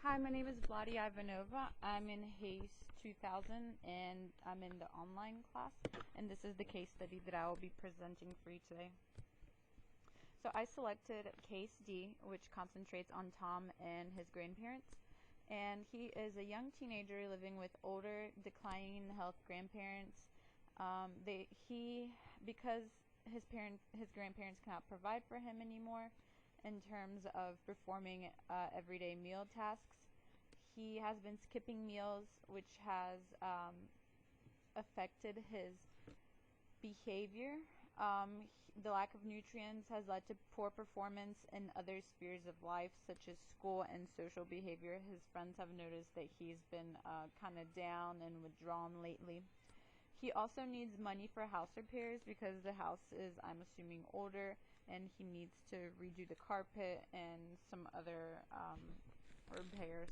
Hi, my name is Vladi Ivanova. I'm in HACE200 and I'm in the online class, and this is the case study that I will be presenting for you today. So I selected case D, which concentrates on Tom and his grandparents, and he is a young teenager living with older, declining health grandparents. Because his grandparents cannot provide for him anymore in terms of performing everyday meal tasks. He has been skipping meals, which has affected his behavior. The lack of nutrients has led to poor performance in other spheres of life, such as school and social behavior. His friends have noticed that he's been kind of down and withdrawn lately. He also needs money for house repairs because the house is, I'm assuming, older, and he needs to redo the carpet and some other repairs.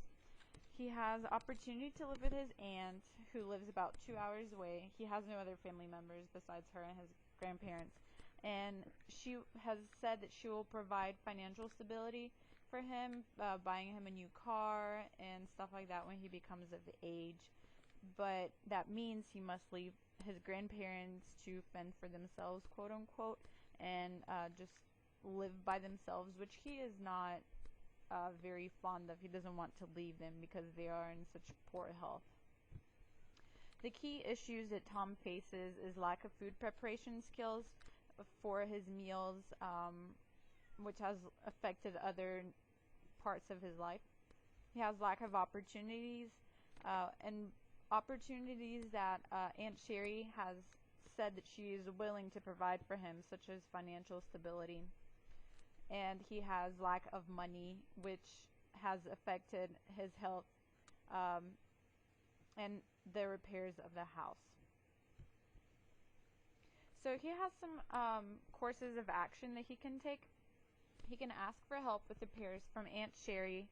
He has opportunity to live with his aunt, who lives about 2 hours away. He has no other family members besides her and his grandparents. And she has said that she will provide financial stability for him, buying him a new car and stuff like that when he becomes of age. But that means he must leave his grandparents to fend for themselves, quote unquote, and just live by themselves, which he is not very fond of. He doesn't want to leave them because they are in such poor health. The key issues that Tom faces is lack of food preparation skills for his meals, which has affected other parts of his life. He has lack of opportunities, and opportunities that Aunt Sherry has said that she is willing to provide for him, such as financial stability. And he has lack of money, which has affected his health and the repairs of the house. So he has some courses of action that he can take. He can ask for help with repairs from Aunt Sherry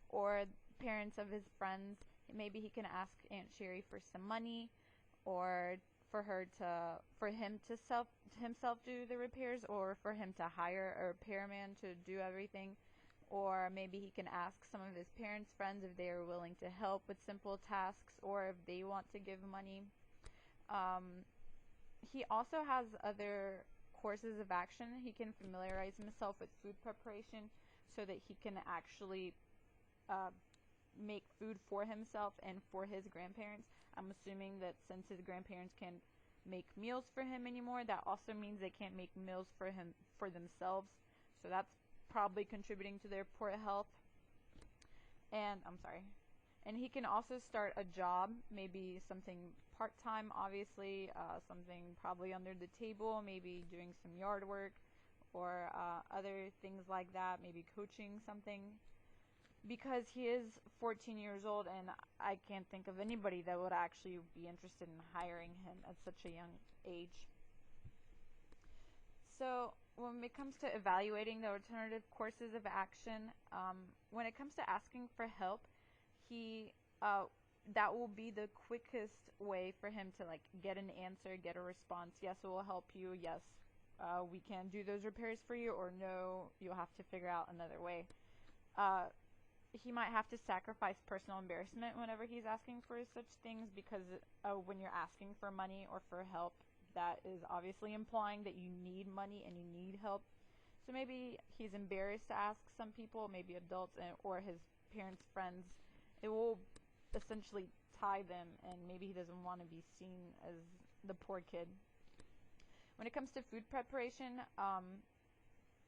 or parents of his friends. Maybe he can ask Aunt Sherry for some money, or for him to himself do the repairs, or for him to hire a repairman to do everything. Or maybe he can ask some of his parents' friends if they are willing to help with simple tasks, or if they want to give money. He also has other courses of action. He can familiarize himself with food preparation so that he can actually make food for himself and for his grandparents. I'm assuming that since his grandparents can't make meals for him anymore, that also means they can't make meals for him for themselves. So that's probably contributing to their poor health. And and he can also start a job, maybe something part-time, obviously, something probably under the table, maybe doing some yard work or other things like that, maybe coaching something. Because he is 14 years old, and I can't think of anybody that would actually be interested in hiring him at such a young age. So when it comes to evaluating the alternative courses of action, when it comes to asking for help, that will be the quickest way for him to get an answer, get a response. Yes, it will help you. Yes, we can do those repairs for you, or no, you'll have to figure out another way. He might have to sacrifice personal embarrassment whenever he's asking for such things, because when you're asking for money or for help, that is obviously implying that you need money and you need help. So maybe he's embarrassed to ask some people, maybe adults or his parents' friends. It will essentially tie them, and maybe he doesn't want to be seen as the poor kid. When it comes to food preparation,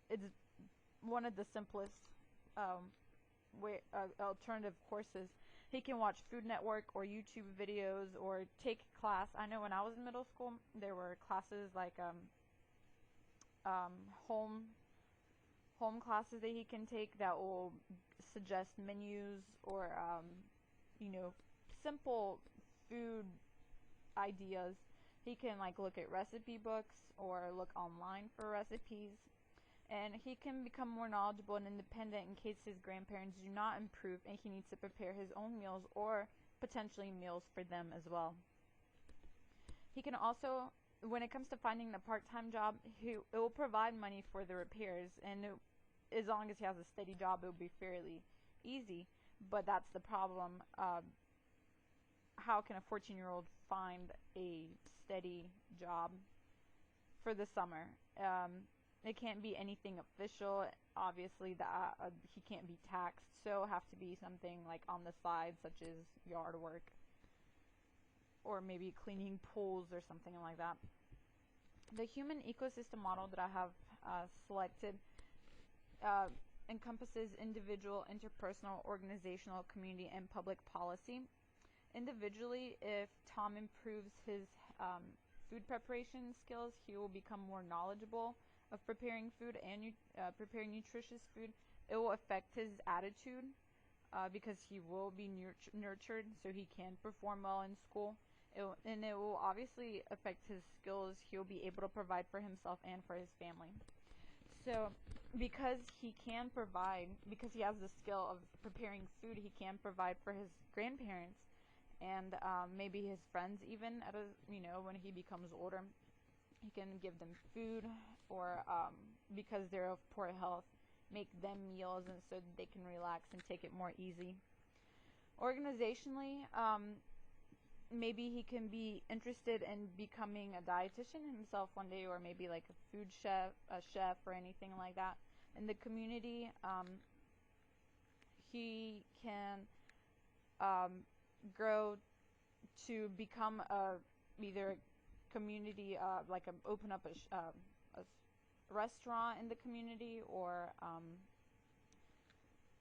it's one of the simplest alternative courses. He can watch Food Network or YouTube videos or take class. I know when I was in middle school, there were classes like home classes that he can take that will suggest menus or simple food ideas. He can look at recipe books or look online for recipes. And he can become more knowledgeable and independent in case his grandparents do not improve and he needs to prepare his own meals or potentially meals for them as well. He can also, when it comes to finding a part-time job, it will provide money for the repairs, and as long as he has a steady job, it will be fairly easy. But that's the problem. How can a 14-year-old find a steady job for the summer? It can't be anything official. Obviously, that he can't be taxed, so it'll have to be something like on the side, such as yard work or maybe cleaning pools or something like that. The human ecosystem model that I have selected encompasses individual, interpersonal, organizational, community, and public policy. Individually, if Tom improves his food preparation skills, he will become more knowledgeable of preparing food and preparing nutritious food. It will affect his attitude because he will be nurtured, so he can perform well in school. And it will obviously affect his skills. He'll be able to provide for himself and for his family. So, because he can provide, because he has the skill of preparing food, he can provide for his grandparents and maybe his friends even at when he becomes older. He can give them food, or because they're of poor health, make them meals and so they can relax and take it more easy. Organizationally, maybe he can be interested in becoming a dietitian himself one day, or maybe like a chef or anything like that. In the community, he can grow to become either a community, open up a restaurant in the community, or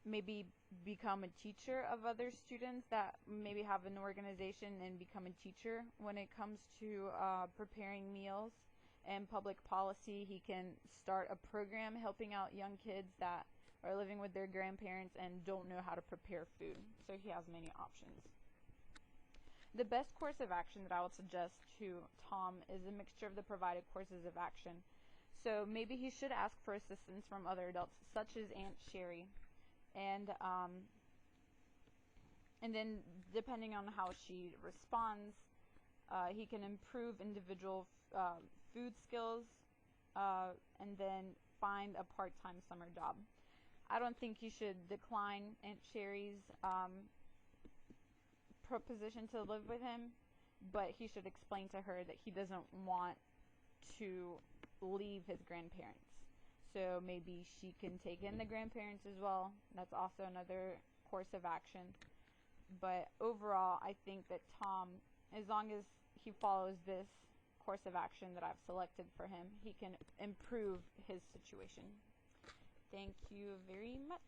maybe become a teacher of other students that maybe have an organization and become a teacher. When it comes to preparing meals and public policy, he can start a program helping out young kids that are living with their grandparents and don't know how to prepare food. So he has many options. The best course of action that I would suggest to Tom is a mixture of the provided courses of action. So maybe he should ask for assistance from other adults, such as Aunt Sherry. And then depending on how she responds, he can improve individual food skills and then find a part-time summer job. I don't think he should decline Aunt Sherry's proposition to live with him, but he should explain to her that he doesn't want to leave his grandparents. So maybe she can take in the grandparents as well. That's also another course of action. But overall, I think that Tom, as long as he follows this course of action that I've selected for him, he can improve his situation. Thank you very much.